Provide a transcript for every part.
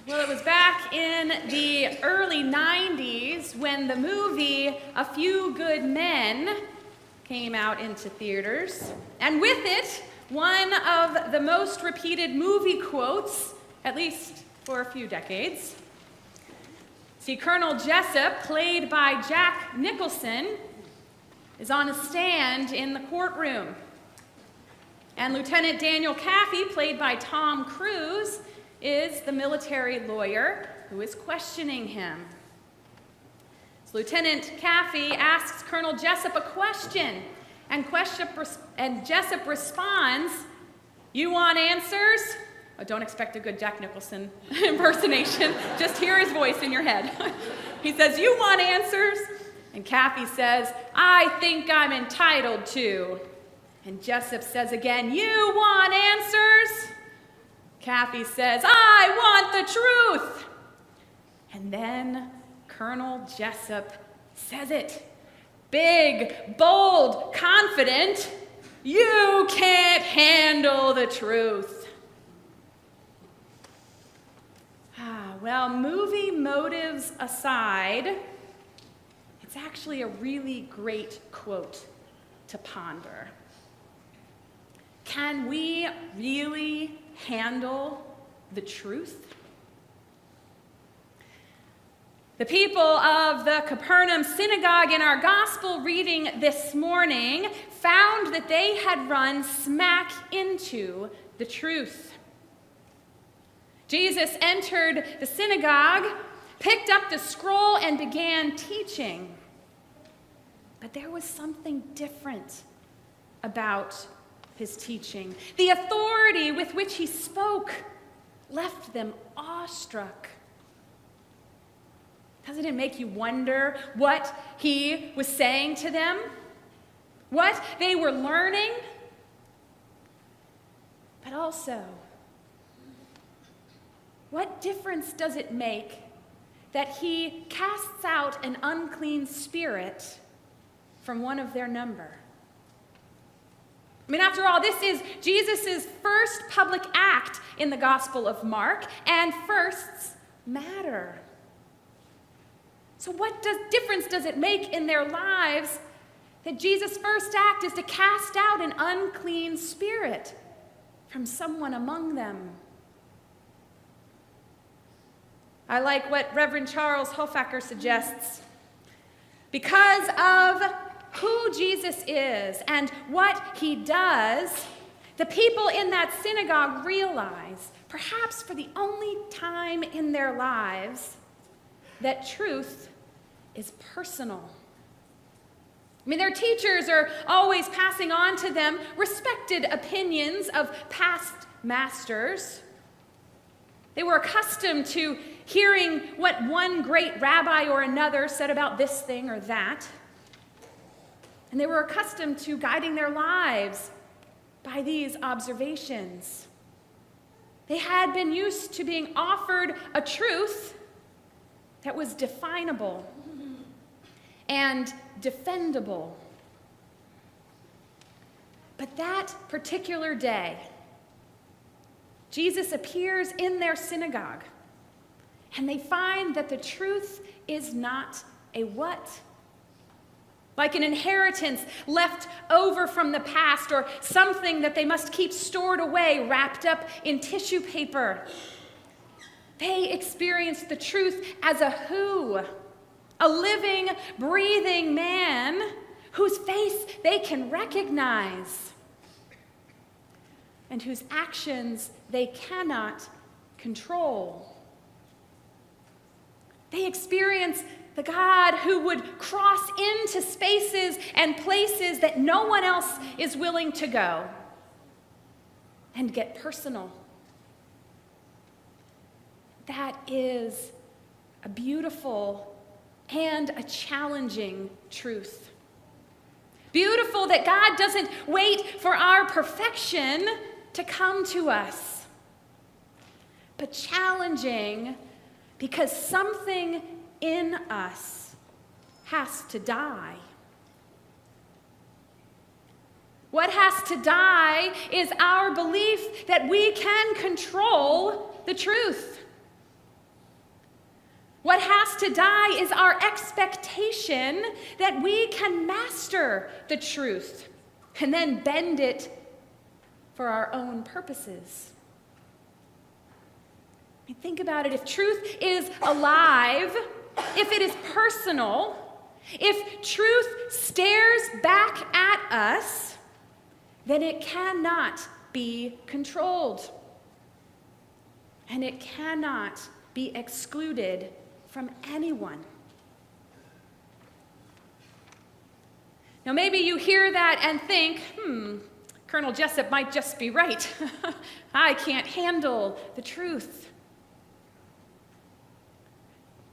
Well, it was back in the early 90s when the movie A Few Good Men came out into theaters. And with it, one of the most repeated movie quotes, at least for a few decades. See, Colonel Jessup, played by Jack Nicholson, is on a stand in the courtroom. And Lieutenant Daniel Kaffee, played by Tom Cruise, is the military lawyer who is questioning him. So Lieutenant Kaffee asks Colonel Jessup a question, and Jessup responds, "You want answers?" Oh, don't expect a good Jack Nicholson impersonation. Just hear his voice in your head. He says, "You want answers?" And Kaffee says, "I think I'm entitled to." And Jessup says again, "You want answers?" Kaffee says, "I want the truth." And then Colonel Jessup says it. Big, bold, confident, "You can't handle the truth." Well, movie motives aside, it's actually a really great quote to ponder. Can we really handle the truth? The people of the Capernaum synagogue in our gospel reading this morning found that they had run smack into the truth. Jesus entered the synagogue, picked up the scroll, and began teaching. But there was something different about his teaching. The authority with which he spoke left them awestruck. Doesn't it make you wonder what he was saying to them? What they were learning? But also, what difference does it make that he casts out an unclean spirit from one of their number? I mean, after all, this is Jesus' first public act in the Gospel of Mark, and firsts matter. So what difference does it make in their lives that Jesus' first act is to cast out an unclean spirit from someone among them? I like what Reverend Charles Hofacker suggests. Because of who Jesus is and what he does, the people in that synagogue realize, perhaps for the only time in their lives, that truth is personal. I mean, their teachers are always passing on to them respected opinions of past masters. They were accustomed to hearing what one great rabbi or another said about this thing or that. And they were accustomed to guiding their lives by these observations. They had been used to being offered a truth that was definable and defendable. But that particular day, Jesus appears in their synagogue, and they find that the truth is not a what? Like an inheritance left over from the past, or something that they must keep stored away, wrapped up in tissue paper. They experience the truth as a who, a living, breathing man whose face they can recognize and whose actions they cannot control. They experience the God who would cross into spaces and places that no one else is willing to go and get personal. That is a beautiful and a challenging truth. Beautiful that God doesn't wait for our perfection to come to us, but challenging because something in us has to die. What has to die is our belief that we can control the truth. What has to die is our expectation that we can master the truth and then bend it for our own purposes. I mean, think about it. If truth is alive, if it is personal, if truth stares back at us, then it cannot be controlled. And it cannot be excluded from anyone. Now, maybe you hear that and think, Colonel Jessup might just be right. I can't handle the truth.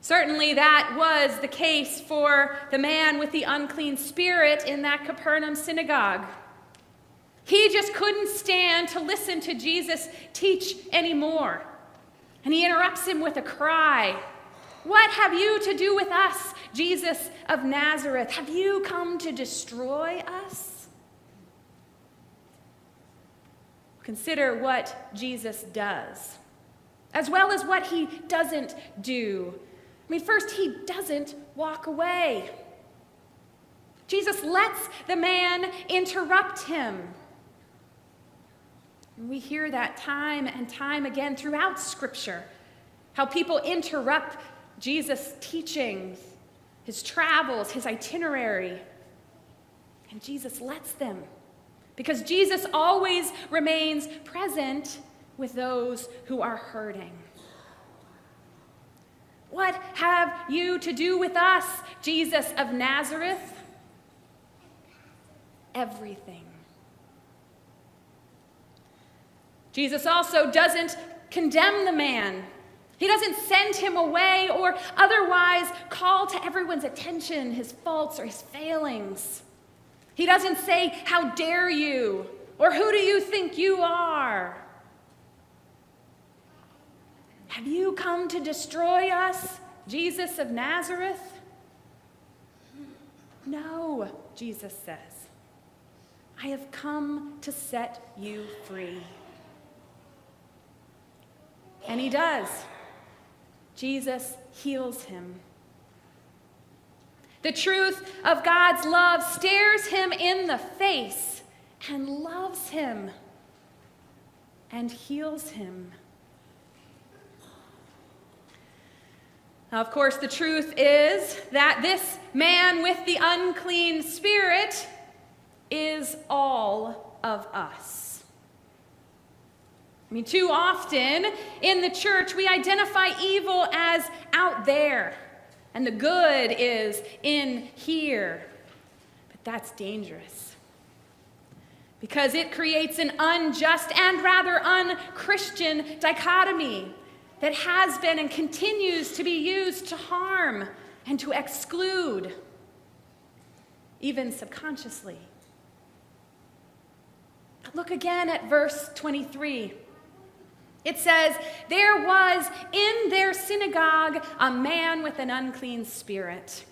Certainly that was the case for the man with the unclean spirit in that Capernaum synagogue. He just couldn't stand to listen to Jesus teach anymore. And he interrupts him with a cry. What have you to do with us, Jesus of Nazareth? Have you come to destroy us? Consider what Jesus does, as well as what he doesn't do. I mean, first, he doesn't walk away. Jesus lets the man interrupt him. And we hear that time and time again throughout Scripture, how people interrupt Jesus' teachings, his travels, his itinerary. And Jesus lets them, because Jesus always remains present with those who are hurting. What have you to do with us, Jesus of Nazareth? Everything. Jesus also doesn't condemn the man. He doesn't send him away or otherwise call to everyone's attention his faults or his failings. He doesn't say, "How dare you?" or "Who do you think you are?" Have you come to destroy us, Jesus of Nazareth? No, Jesus says. I have come to set you free. And he does. Jesus heals him. The truth of God's love stares him in the face and loves him and heals him. Now, of course, the truth is that this man with the unclean spirit is all of us. I mean, too often in the church, we identify evil as out there, and the good is in here. But that's dangerous, because it creates an unjust and rather unchristian dichotomy that has been and continues to be used to harm and to exclude, even subconsciously. Look again at verse 23. It says, "There was in their synagogue a man with an unclean spirit."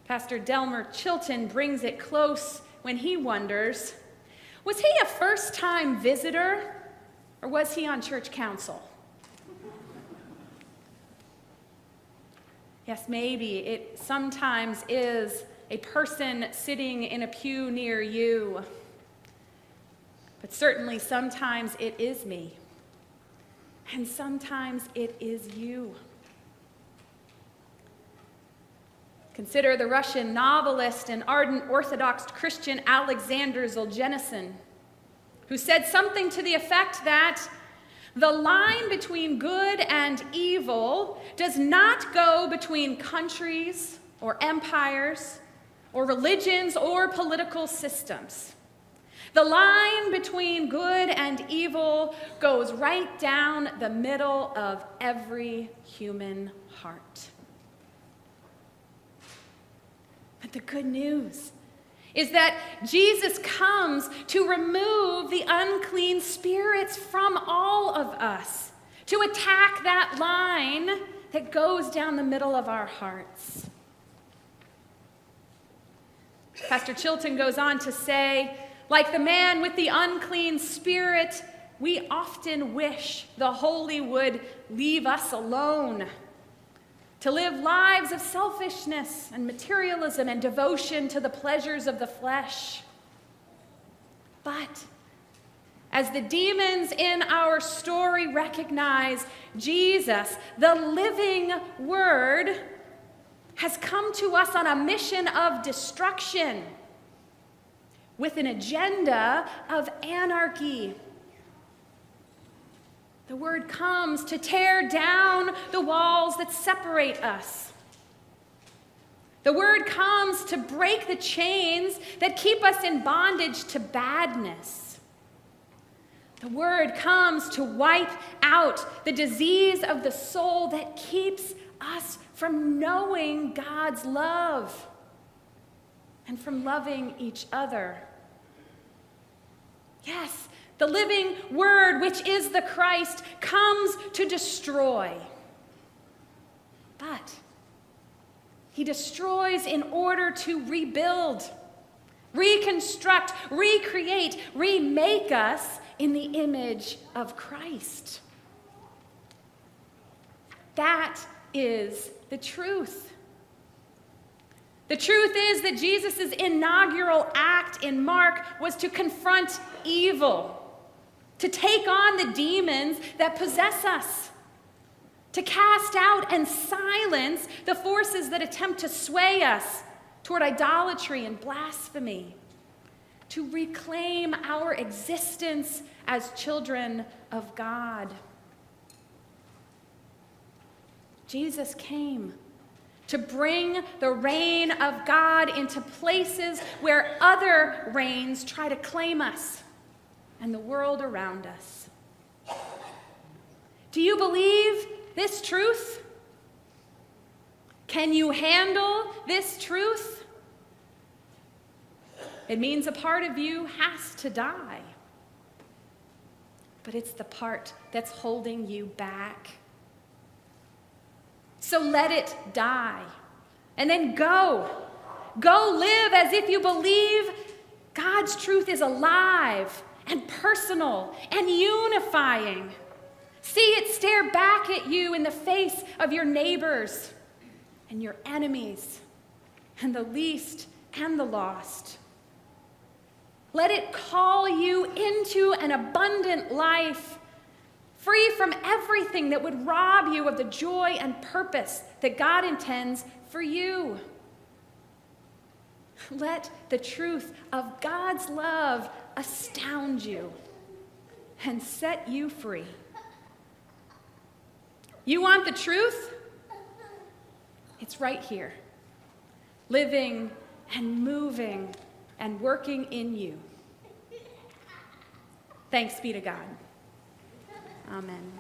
Pastor Delmer Chilton brings it close when he wonders, was he a first-time visitor or was he on church council? Yes, maybe it sometimes is a person sitting in a pew near you. But certainly sometimes it is me. And sometimes it is you. Consider the Russian novelist and ardent Orthodox Christian Alexander Solzhenitsyn, who said something to the effect that the line between good and evil does not go between countries or empires or religions or political systems. The line between good and evil goes right down the middle of every human heart. But the good news is that Jesus comes to remove the unclean spirits from all of us, to attack that line that goes down the middle of our hearts. Pastor Chilton goes on to say, like the man with the unclean spirit, we often wish the holy would leave us alone to live lives of selfishness and materialism and devotion to the pleasures of the flesh. But as the demons in our story recognize, Jesus, the living Word, has come to us on a mission of destruction with an agenda of anarchy. The Word comes to tear down the walls that separate us. The Word comes to break the chains that keep us in bondage to badness. The Word comes to wipe out the disease of the soul that keeps us from knowing God's love and from loving each other. Yes, the living Word, which is the Christ, comes to destroy. But He destroys in order to rebuild, reconstruct, recreate, remake us in the image of Christ. That is the truth. The truth is that Jesus' inaugural act in Mark was to confront evil, to take on the demons that possess us, to cast out and silence the forces that attempt to sway us toward idolatry and blasphemy, to reclaim our existence as children of God. Jesus came to bring the reign of God into places where other reigns try to claim us and the world around us. Do you believe this truth? Can you handle this truth? It means a part of you has to die. But it's the part that's holding you back. So let it die. And then go. Go live as if you believe God's truth is alive and personal and unifying. See it stare back at you in the face of your neighbors and your enemies and the least and the lost. Let it call you into an abundant life, free from everything that would rob you of the joy and purpose that God intends for you. Let the truth of God's love astound you and set you free. You want the truth? It's right here, living and moving and working in you. Thanks be to God. Amen.